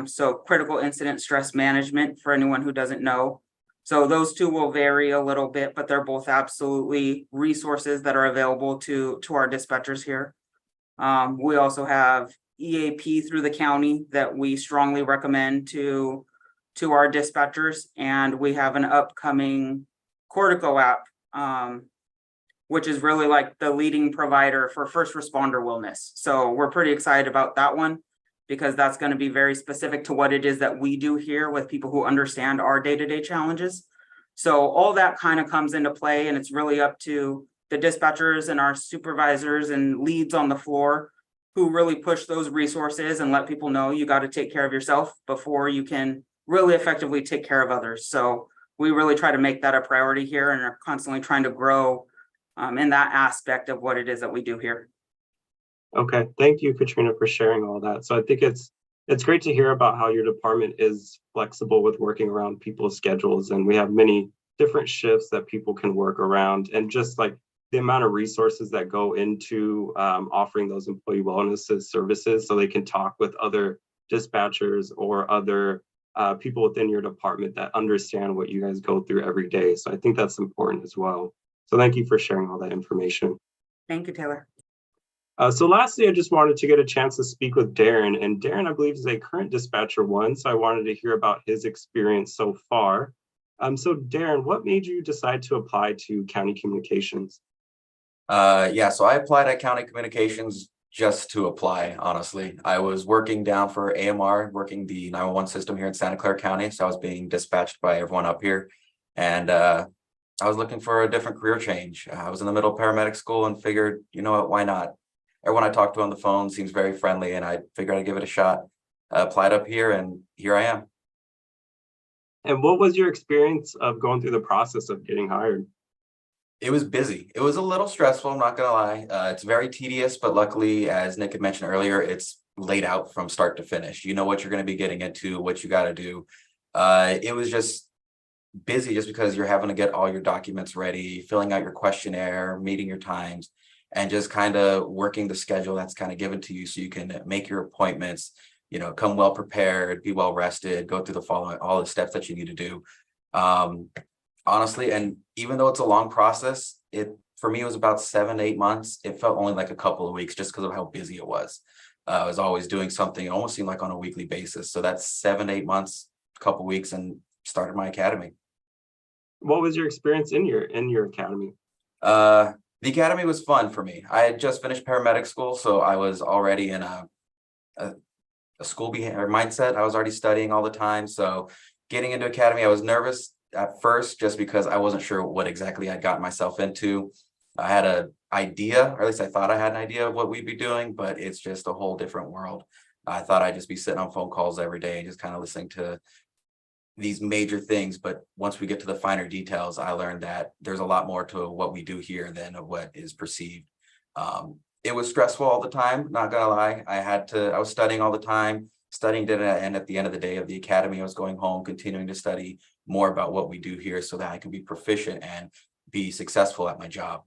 So critical incident stress management for anyone who doesn't know. So those two will vary a little bit, but they're both absolutely resources that are available to our dispatchers here. We also have EAP through the county that we strongly recommend to our dispatchers, and we have an upcoming Cortico app, which is really like the leading provider for first responder wellness. So we're pretty excited about that one, because that's going to be very specific to what it is that we do here with people who understand our day-to-day challenges. So all that kind of comes into play, and it's really up to the dispatchers and our supervisors and leads on the floor who really push those resources and let people know you got to take care of yourself before you can really effectively take care of others. So we really try to make that a priority here and are constantly trying to grow in that aspect of what it is that we do here. Okay, thank you, Katrina, for sharing all that. So I think it's great to hear about how your department is flexible with working around people's schedules, and we have many different shifts that people can work around, and just like the amount of resources that go into offering those employee wellness services, so they can talk with other dispatchers or other people within your department that understand what you guys go through every day. So I think that's important as well. So thank you for sharing all that information. Thank you, Taylor. So lastly, I just wanted to get a chance to speak with Darren, and Darren, I believe, is a current dispatcher one, so I wanted to hear about his experience so far. So Darren, what made you decide to apply to County Communications? Yeah, so I applied at County Communications just to apply, honestly. I was working down for AMR, working the 911 system here in Santa Clara County, so I was being dispatched by everyone up here, and I was looking for a different career change. I was in the middle of paramedic school and figured, you know what, why not? Everyone I talked to on the phone seems very friendly, and I figured I'd give it a shot. I applied up here, and here I am. And what was your experience of going through the process of getting hired? It was busy. It was a little stressful, I'm not gonna lie. It's very tedious, but luckily, as Nick had mentioned earlier, it's laid out from start to finish. You know what you're gonna be getting into, what you gotta do. It was just busy just because you're having to get all your documents ready, filling out your questionnaire, meeting your times, and just kind of working the schedule that's kind of given to you so you can make your appointments, come well prepared, be well rested, go through all the steps that you need to do. Honestly, and even though it's a long process, for me, it was about 7-8 months. It felt only like a couple of weeks just because of how busy it was. I was always doing something, it almost seemed like on a weekly basis. So that's 7-8 months, a couple of weeks, and started my academy. What was your experience in your academy? The academy was fun for me. I had just finished paramedic school, so I was already in a school behavior mindset. I was already studying all the time. So getting into academy, I was nervous at first just because I wasn't sure what exactly I'd gotten myself into. I had an idea, or at least I thought I had an idea of what we'd be doing, but it's just a whole different world. I thought I'd just be sitting on phone calls every day, just kind of listening to these major things. But once we get to the finer details, I learned that there's a lot more to what we do here than what is perceived. It was stressful all the time, not gonna lie. I was studying all the time. Studying didn't end at the end of the day of the academy. I was going home, continuing to study more about what we do here so that I can be proficient and be successful at my job.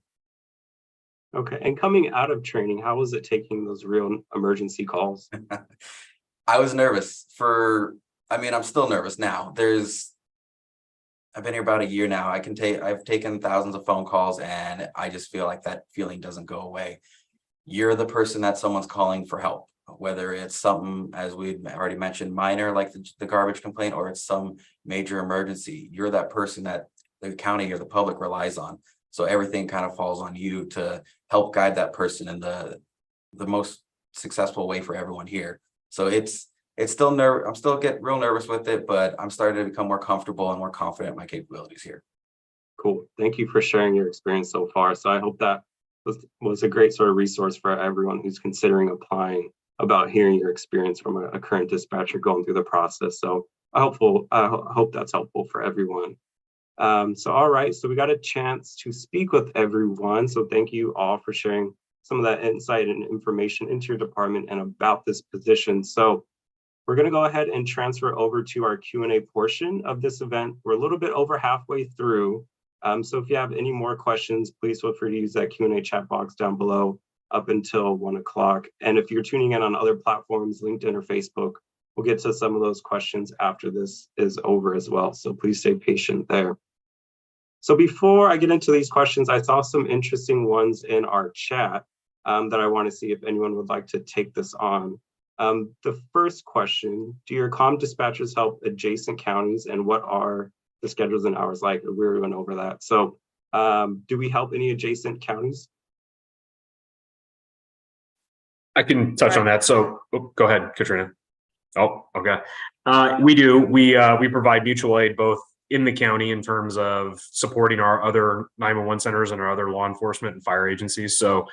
Okay, and coming out of training, how was it taking those real emergency calls? I was nervous I'm still nervous now. I've been here about a year now. I've taken thousands of phone calls, and I just feel like that feeling doesn't go away. You're the person that someone's calling for help, whether it's something, as we already mentioned, minor, like the garbage complaint, or it's some major emergency. You're that person that the county or the public relies on. So everything kind of falls on you to help guide that person in the most successful way for everyone here. So it's still I'm still getting real nervous with it, but I'm starting to become more comfortable and more confident in my capabilities here. Cool. Thank you for sharing your experience so far. So I hope that was a great sort of resource for everyone who's considering applying, about hearing your experience from a current dispatcher going through the process. So I hope that's helpful for everyone. All right, so we got a chance to speak with everyone. So thank you all for sharing some of that insight and information into your department and about this position. So we're going to go ahead and transfer over to our Q&A portion of this event. We're a little bit over halfway through. So if you have any more questions, please feel free to use that Q&A chat box down below up until 1 o'clock. And if you're tuning in on other platforms, LinkedIn or Facebook, we'll get to some of those questions after this is over as well. So please stay patient there. So before I get into these questions, I saw some interesting ones in our chat that I want to see if anyone would like to take this on. The first question, do your comm dispatchers help adjacent counties, and what are the schedules and hours like? We already went over that. So do we help any adjacent counties? I can touch on that. So go ahead, Katrina. Oh, okay. We do. We provide mutual aid both in the county in terms of supporting our other 911 centers and our other law enforcement and fire agencies. So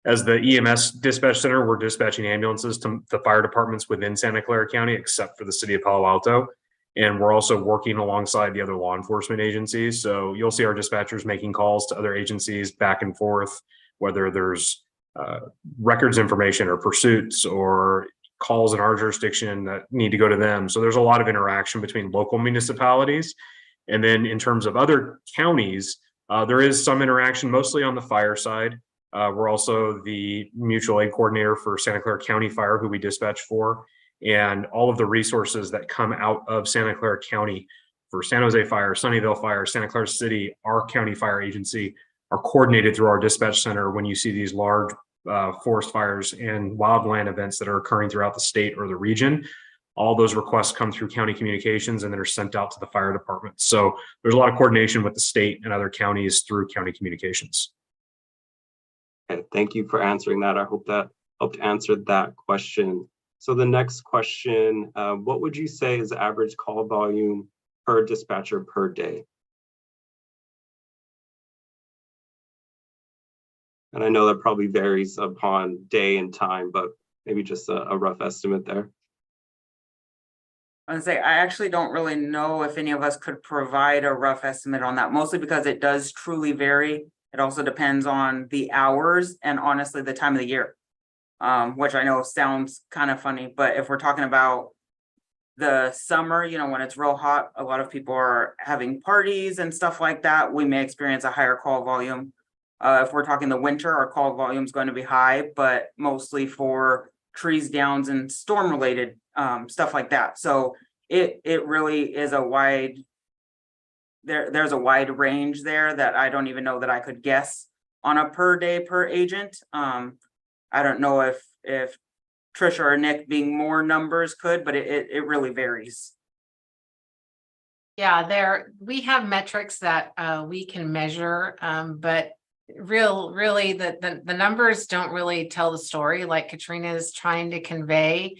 as the EMS dispatch center, we're dispatching ambulances to the fire departments within Santa Clara County, except for the city of Palo Alto. And we're also working alongside the other law enforcement agencies. So you'll see our dispatchers making calls to other agencies back and forth, whether there's records information or pursuits or calls in our jurisdiction that need to go to them. So there's a lot of interaction between local municipalities. And then in terms of other counties, there is some interaction, mostly on the fire side. We're also the mutual aid coordinator for Santa Clara County Fire, who we dispatch for. And all of the resources that come out of Santa Clara County for San Jose Fire, Sunnyvale Fire, Santa Clara City, our county fire agency, are coordinated through our dispatch center when you see these large forest fires and wildland events that are occurring throughout the state or the region. All those requests come through county communications and then are sent out to the fire department. So there's a lot of coordination with the state and other counties through county communications. Okay, thank you for answering that. I hope that helped answer that question. So the next question, what would you say is the average call volume per dispatcher per day? And I know that probably varies upon day and time, but maybe just a rough estimate there. I actually don't really know if any of us could provide a rough estimate on that, mostly because it does truly vary. It also depends on the hours and honestly the time of the year, which I know sounds kind of funny, but if we're talking about the summer, you know, when it's real hot, a lot of people are having parties and stuff like that. We may experience a higher call volume. If we're talking the winter, our call volume is going to be high, but mostly for trees downs and storm related stuff like that. So it really is a wide, there's a wide range there that I don't even know that I could guess on a per day per agent. I don't know if Trisha or Nick being more numbers could, but it really varies. Yeah, we have metrics that we can measure, but really the numbers don't really tell the story like Katrina is trying to convey.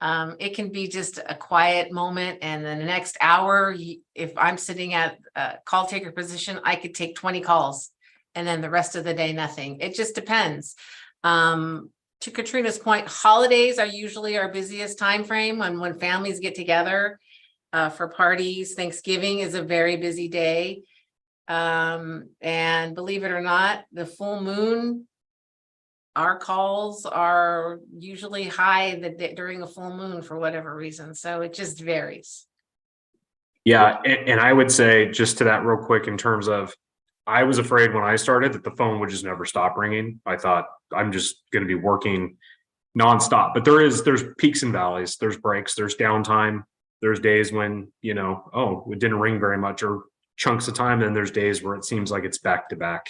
It can be just a quiet moment, and then the next hour, if I'm sitting at a call taker position, I could take 20 calls, and then the rest of the day, nothing. It just depends. To Katrina's point, holidays are usually our busiest time frame when families get together for parties. Thanksgiving is a very busy day. And believe it or not, the full moon, our calls are usually high during a full moon for whatever reason. So it just varies. Yeah. And I would say just to that real quick in terms of, I was afraid when I started that the phone would just never stop ringing. I thought I'm just going to be working nonstop, but there's peaks and valleys, there's breaks, there's downtime. There's days when, you know, oh, it didn't ring very much or chunks of time. And there's days where it seems like it's back to back.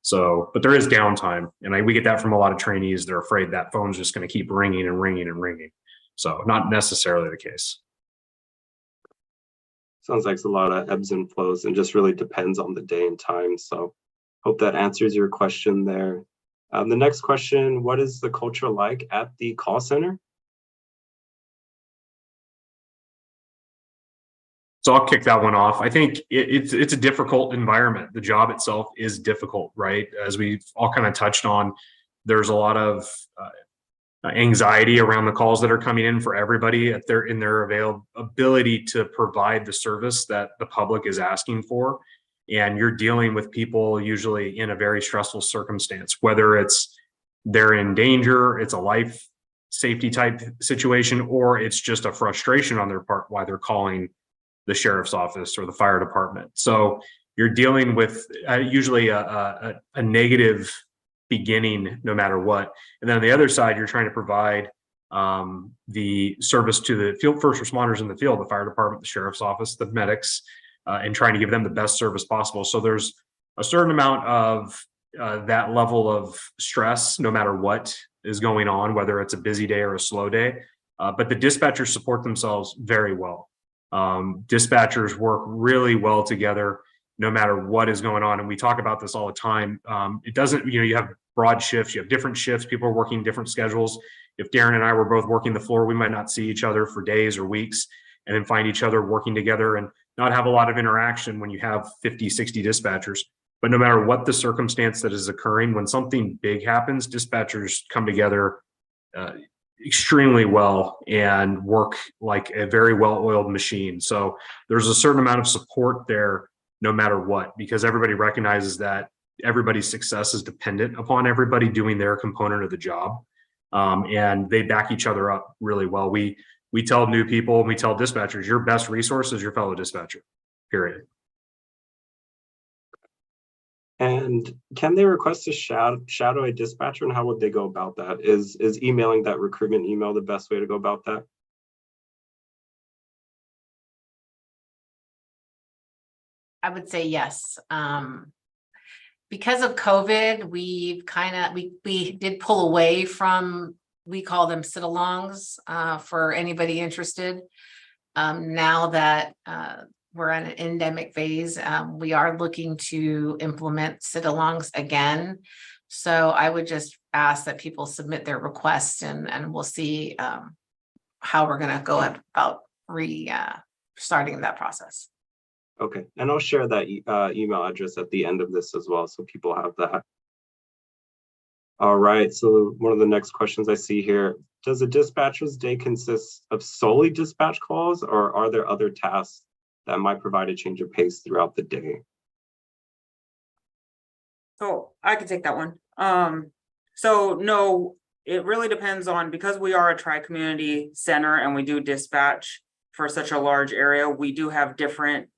So, but there is downtime. And we get that from a lot of trainees. They're afraid that phone's just going to keep ringing and ringing and ringing. So not necessarily the case. Sounds like it's a lot of ebbs and flows and just really depends on the day and time. So hope that answers your question there. The next question, what is the culture like at the call center? So I'll kick that one off. I think it's a difficult environment. The job itself is difficult, right? As we've all kind of touched on, there's a lot of anxiety around the calls that are coming in for everybody in their ability to provide the service that the public is asking for. And you're dealing with people usually in a very stressful circumstance, whether it's they're in danger, it's a life safety type situation, or it's just a frustration on their part why they're calling the sheriff's office or the fire department. So you're dealing with usually a negative beginning no matter what. And then on the other side, you're trying to provide the service to the field first responders in the field, the fire department, the sheriff's office, the medics, and trying to give them the best service possible. So there's a certain amount of that level of stress, no matter what is going on, whether it's a busy day or a slow day. But the dispatchers support themselves very well. Dispatchers work really well together, no matter what is going on. And we talk about this all the time. It doesn't, you have broad shifts, you have different shifts, people are working different schedules. If Darren and I were both working the floor, we might not see each other for days or weeks, and then find each other working together and not have a lot of interaction when you have 50, 60 dispatchers. But no matter what the circumstance that is occurring, when something big happens, dispatchers come together extremely well and work like a very well-oiled machine. So there's a certain amount of support there no matter what, because everybody recognizes that everybody's success is dependent upon everybody doing their component of the job. And they back each other up really well. We tell new people, and we tell dispatchers, your best resource is your fellow dispatcher, period. And can they request a shadow a dispatcher, and how would they go about that? Is emailing that recruitment email the best way to go about that? I would say yes. Because of COVID, we did pull away from, we call them sit-alongs for anybody interested. Now that we're in an endemic phase, we are looking to implement sit-alongs again. So I would just ask that people submit their requests, and we'll see how we're going to go about starting that process. Okay, and I'll share that email address at the end of this as well, so people have that. All right, so one of the next questions I see here, does a dispatcher's day consist of solely dispatch calls, or are there other tasks that might provide a change of pace throughout the day? So I could take that one. So no, it really depends on, because we are a tri-community center and we do dispatch for such a large area, we do have different,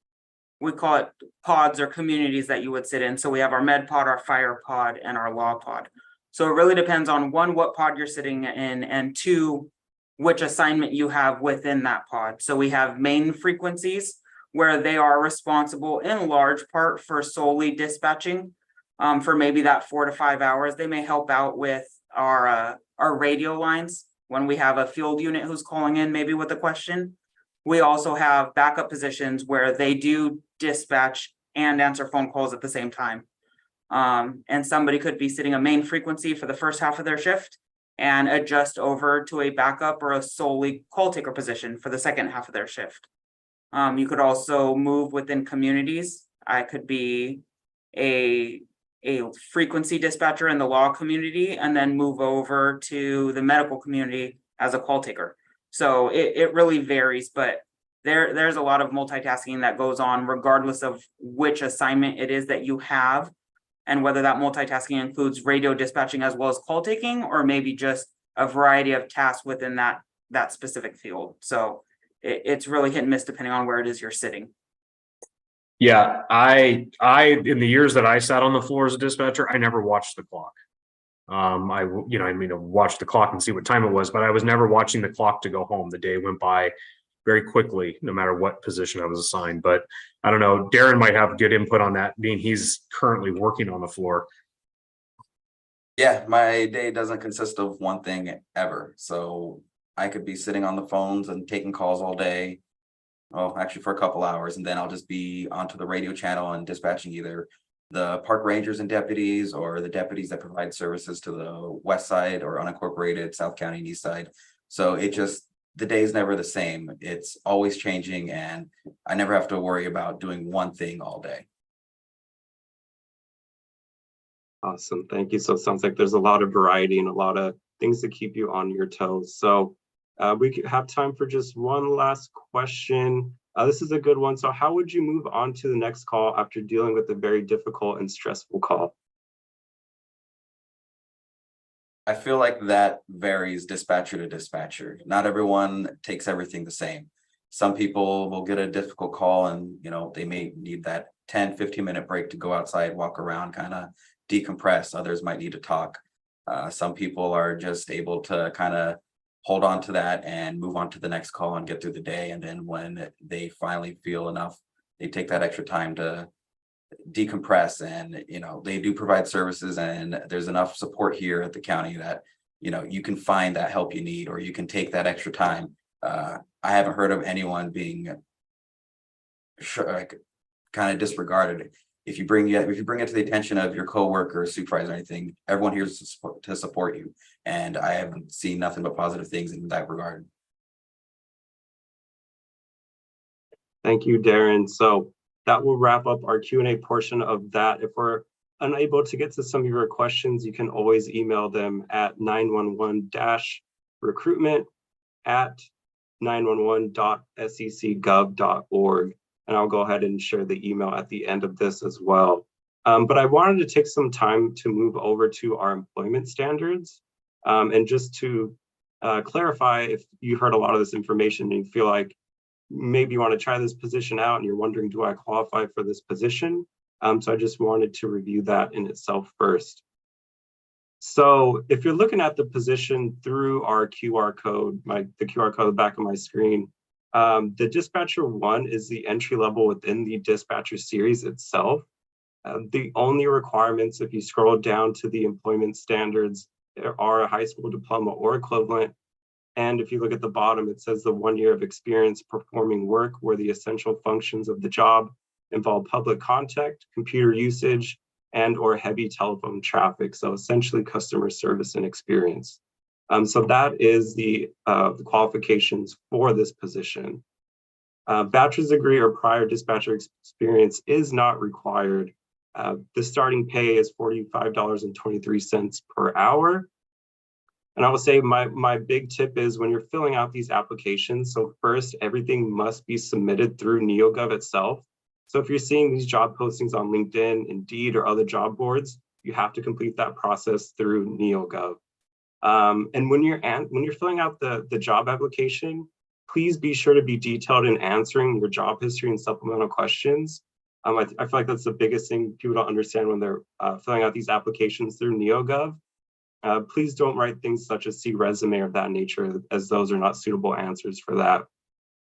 we call it pods or communities that you would sit in. So we have our med pod, our fire pod, and our law pod. So it really depends on, one, what pod you're sitting in, and two, which assignment you have within that pod. So we have main frequencies where they are responsible in large part for solely dispatching for maybe that 4 to 5 hours. They may help out with our radio lines when we have a field unit who's calling in maybe with a question. We also have backup positions where they do dispatch and answer phone calls at the same time. And somebody could be sitting a main frequency for the first half of their shift and adjust over to a backup or a solely call taker position for the second half of their shift. You could also move within communities. I could be a frequency dispatcher in the law community and then move over to the medical community as a call taker. So it really varies, but there's a lot of multitasking that goes on regardless of which assignment it is that you have, and whether that multitasking includes radio dispatching as well as call taking, or maybe just a variety of tasks within that specific field. So it's really hit and miss depending on where it is you're sitting. Yeah, I in the years that I sat on the floor as a dispatcher, I never watched the clock. I watch the clock and see what time it was, but I was never watching the clock to go home. The day went by very quickly, no matter what position I was assigned. But I don't know, Darren might have good input on that, being he's currently working on the floor. Yeah, my day doesn't consist of one thing ever. So I could be sitting on the phones and taking calls all day. Well, actually for a couple hours, and then I'll just be onto the radio channel and dispatching either the park rangers and deputies, or the deputies that provide services to the west side or unincorporated South County and east side. So the day is never the same. It's always changing, and I never have to worry about doing one thing all day. Awesome, thank you. So it sounds like there's a lot of variety and a lot of things to keep you on your toes. So we could have time for just one last question. This is a good one. So how would you move on to the next call after dealing with a very difficult and stressful call? I feel like that varies dispatcher to dispatcher. Not everyone takes everything the same. Some people will get a difficult call and they may need that 10-15 minute break to go outside, walk around, kind of decompress. Others might need to talk. Some people are just able to kind of hold on to that and move on to the next call and get through the day. And then when they finally feel enough, they take that extra time to decompress. And, they do provide services, and there's enough support here at the county that, you can find that help you need, or you can take that extra time. I haven't heard of anyone being kind of disregarded. If you bring it to the attention of your coworker, supervisor, or anything, everyone here is to support you. And I haven't seen nothing but positive things in that regard. Thank you, Darren. So that will wrap up our Q&A portion of that. If we're unable to get to some of your questions, you can always email them at 911-recruitment@911.secgov.org. And I'll go ahead and share the email at the end of this as well. But I wanted to take some time to move over to our employment standards. And just to clarify, if you heard a lot of this information and you feel like maybe you want to try this position out and you're wondering, do I qualify for this position? So I just wanted to review that in itself first. So if you're looking at the position through our QR code, the QR code at the back of my screen, the Dispatcher 1 is the entry level within the Dispatcher series itself. The only requirements, if you scroll down to the employment standards, there are a high school diploma or equivalent. And if you look at the bottom, it says the 1 year of experience performing work where the essential functions of the job involve public contact, computer usage, and or heavy telephone traffic. So essentially customer service and experience. So that is the qualifications for this position. Bachelor's degree or prior dispatcher experience is not required. The starting pay is $45.23 per hour. And I will say my big tip is when you're filling out these applications, so first, everything must be submitted through NeoGov itself. So if you're seeing these job postings on LinkedIn, Indeed, or other job boards, you have to complete that process through NeoGov. And when you're filling out the job application, please be sure to be detailed in answering your job history and supplemental questions. I feel like that's the biggest thing people don't understand when they're filling out these applications through NeoGov. Please don't write things such as "see resume" of that nature, as those are not suitable answers for that.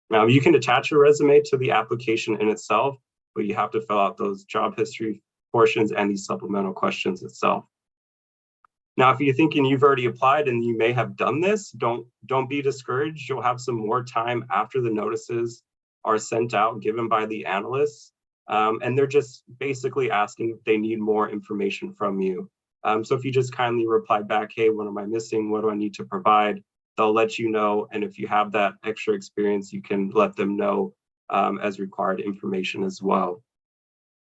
Now, you can attach your resume to the application in itself, but you have to fill out those job history portions and these supplemental questions itself. Now, if you're thinking you've already applied and you may have done this, don't be discouraged. You'll have some more time after the notices are sent out, given by the analysts. And they're just basically asking if they need more information from you. So if you just kindly reply back, hey, what am I missing? What do I need to provide? They'll let you know. And if you have that extra experience, you can let them know as required information as well.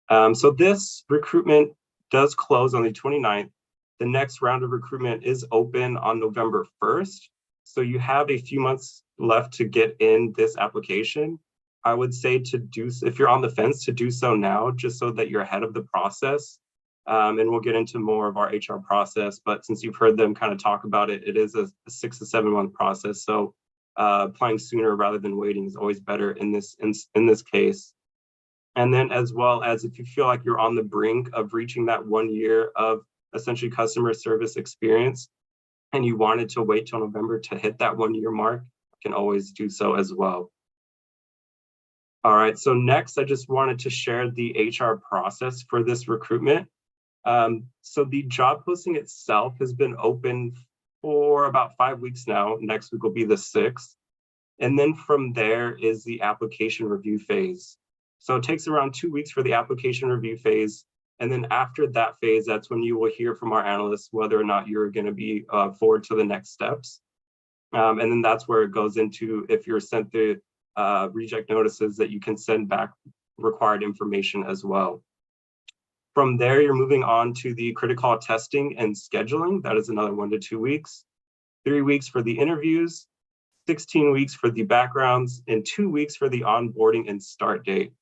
So this recruitment does close on the 29th. The next round of recruitment is open on November 1st. So you have a few months left to get in this application. I would say if you're on the fence, to do so now, just so that you're ahead of the process. And we'll get into more of our HR process, but since you've heard them kind of talk about it, it is a 6 to 7 month process. So applying sooner rather than waiting is always better in this case. And then as well as if you feel like you're on the brink of reaching that 1 year of essentially customer service experience, and you wanted to wait till November to hit that 1 year mark, you can always do so as well. All right, so next I just wanted to share the HR process for this recruitment. So the job posting itself has been open for about 5 weeks now. Next week will be the 6th. And then from there is the application review phase. So it takes around 2 weeks for the application review phase. And then after that phase, that's when you will hear from our analysts whether or not you're going to be forward to the next steps. And then that's where it goes into, if you're sent the reject notices, that you can send back required information as well. From there, you're moving on to the critical testing and scheduling. That is another 1 to 2 weeks. 3 weeks for the interviews, 16 weeks for the backgrounds, and 2 weeks for the onboarding and start date.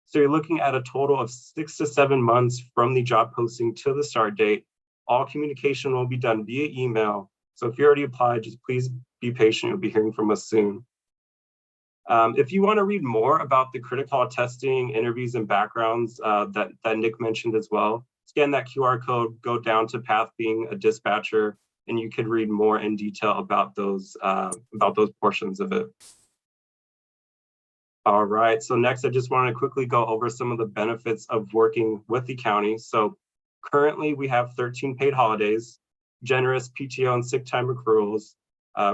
So you're looking at a total of 6 to 7 months from the job posting to the start date. All communication will be done via email. So if you already applied, just please be patient. You'll be hearing from us soon. If you want to read more about the critical testing, interviews, and backgrounds that Nick mentioned as well, scan that QR code, go down to Path Being a Dispatcher, and you could read more in detail about those portions of it. All right, so next I just want to quickly go over some of the benefits of working with the county. So currently we have 13 paid holidays, generous PTO and sick time accruals,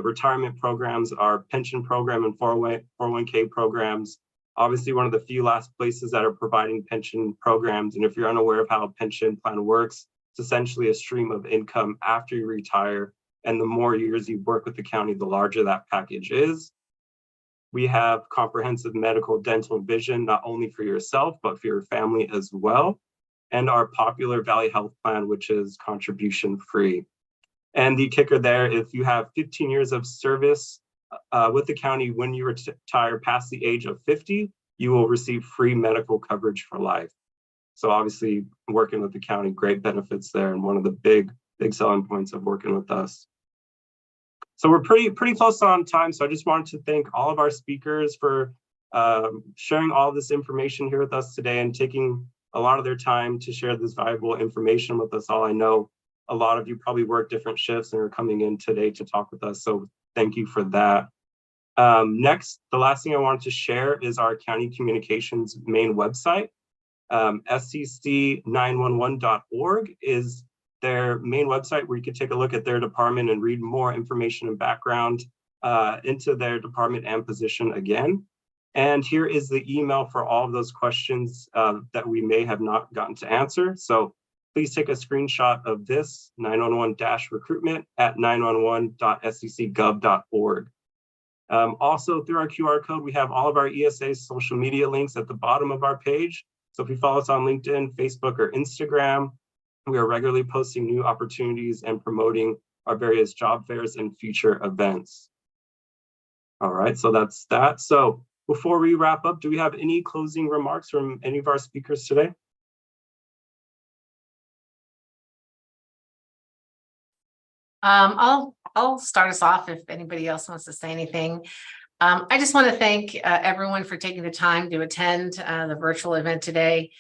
retirement programs, our pension program and 401k programs. Obviously one of the few last places that are providing pension programs. And if you're unaware of how a pension plan works, it's essentially a stream of income after you retire. And the more years you work with the county, the larger that package is. We have comprehensive medical, dental, and vision, not only for yourself, but for your family as well. And our popular Valley Health Plan, which is contribution free. And the kicker there, if you have 15 years of service with the county when you retire past the age of 50, you will receive free medical coverage for life. So obviously working with the county, great benefits there, and one of the big selling points of working with us. So we're pretty close on time. So I just wanted to thank all of our speakers for sharing all this information here with us today and taking a lot of their time to share this valuable information with us all. I know a lot of you probably work different shifts and are coming in today to talk with us. So thank you for that. Next, the last thing I wanted to share is our county communications main website. scc911.org is their main website where you can take a look at their department and read more information and background into their department and position again. And here is the email for all of those questions that we may have not gotten to answer. So please take a screenshot of this 911-recruitment@911.scc.gov.org. Also through our QR code, we have all of our ESA social media links at the bottom of our page. So if you follow us on LinkedIn, Facebook, or Instagram, we are regularly posting new opportunities and promoting our various job fairs and future events. All right, so that's that. So before we wrap up, do we have any closing remarks from any of our speakers today? I'll start us off if anybody else wants to say anything. I just want to thank everyone for taking the time to attend the virtual event today.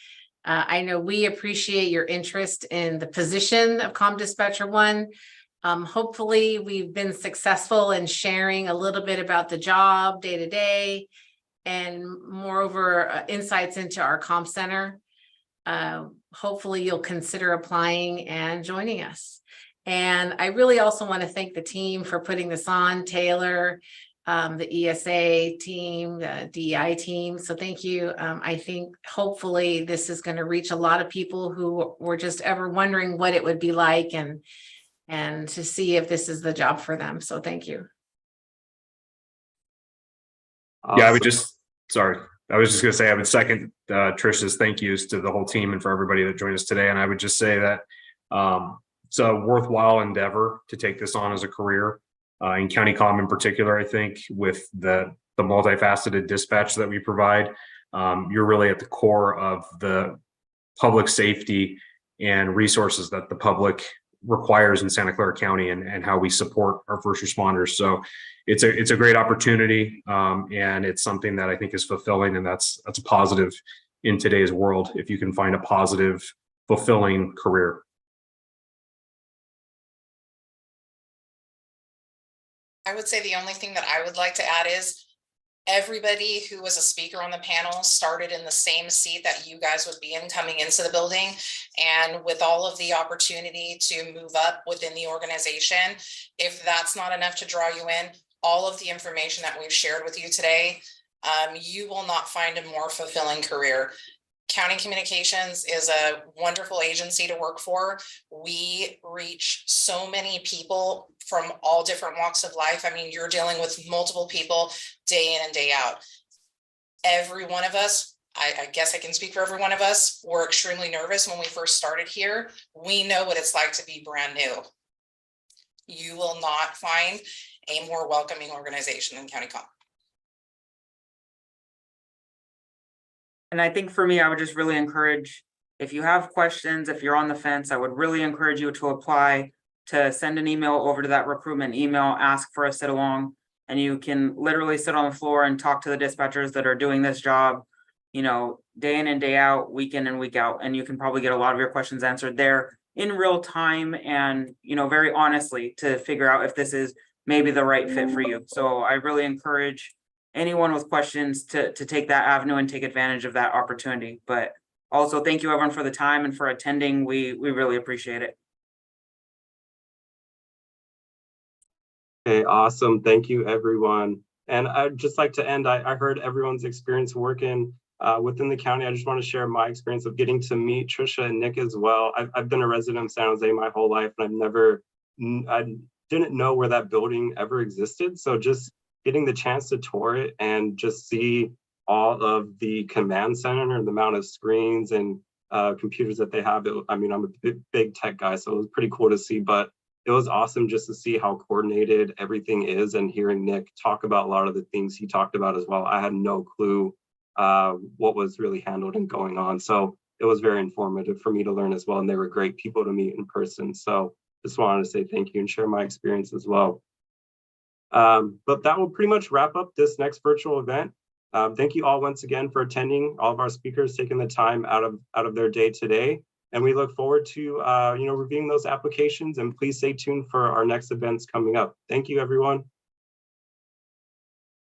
I know we appreciate your interest in the position of Comm Dispatcher 1. Hopefully we've been successful in sharing a little bit about the job day to day, and moreover, insights into our comm center. Hopefully you'll consider applying and joining us. And I really also want to thank the team for putting this on, Taylor, the ESA team, the DEI team. So thank you. I think hopefully this is going to reach a lot of people who were just ever wondering what it would be like, and to see if this is the job for them. So thank you. Awesome. Yeah, I was just going to say, I would second Trish's thank yous to the whole team and for everybody that joined us today. And I would just say that it's a worthwhile endeavor to take this on as a career. In County Comm in particular, I think with the multifaceted dispatch that we provide, you're really at the core of the public safety and resources that the public requires in Santa Clara County, and how we support our first responders. So it's a great opportunity, and it's something that I think is fulfilling, and that's a positive in today's world, if you can find a positive, fulfilling career. I would say the only thing that I would like to add is everybody who was a speaker on the panel started in the same seat that you guys would be in coming into the building. And with all of the opportunity to move up within the organization, if that's not enough to draw you in, all of the information that we've shared with you today, you will not find a more fulfilling career. County Communications is a wonderful agency to work for. We reach so many people from all different walks of life. I mean, you're dealing with multiple people day in and day out. Every one of us, I guess I can speak for every one of us, were extremely nervous when we first started here. We know what it's like to be brand new. You will not find a more welcoming organization than County Comm. And I think for me, I would just really encourage, if you have questions, if you're on the fence, I would really encourage you to apply, to send an email over to that recruitment email, ask for a sit along, and you can literally sit on the floor and talk to the dispatchers that are doing this job, day in and day out, week in and week out, and you can probably get a lot of your questions answered there in real time and, very honestly to figure out if this is maybe the right fit for you. So I really encourage anyone with questions to take that avenue and take advantage of that opportunity. But also thank you everyone for the time and for attending. We really appreciate it. Okay, awesome. Thank you, everyone. And I'd just like to end, I heard everyone's experience working within the county. I just want to share my experience of getting to meet Trisha and Nick as well. I've been a resident of San Jose my whole life, and I didn't know where that building ever existed. So just getting the chance to tour it and just see all of the command center and the amount of screens and computers that they have. I'm a big tech guy, so it was pretty cool to see, but it was awesome just to see how coordinated everything is, and hearing Nick talk about a lot of the things he talked about as well. I had no clue what was really handled and going on. So it was very informative for me to learn as well. And they were great people to meet in person. So just wanted to say thank you and share my experience as well. But that will pretty much wrap up this next virtual event. Thank you all once again for attending, all of our speakers taking the time out of their day today. And we look forward to reviewing those applications, and please stay tuned for our next events coming up. Thank you, everyone.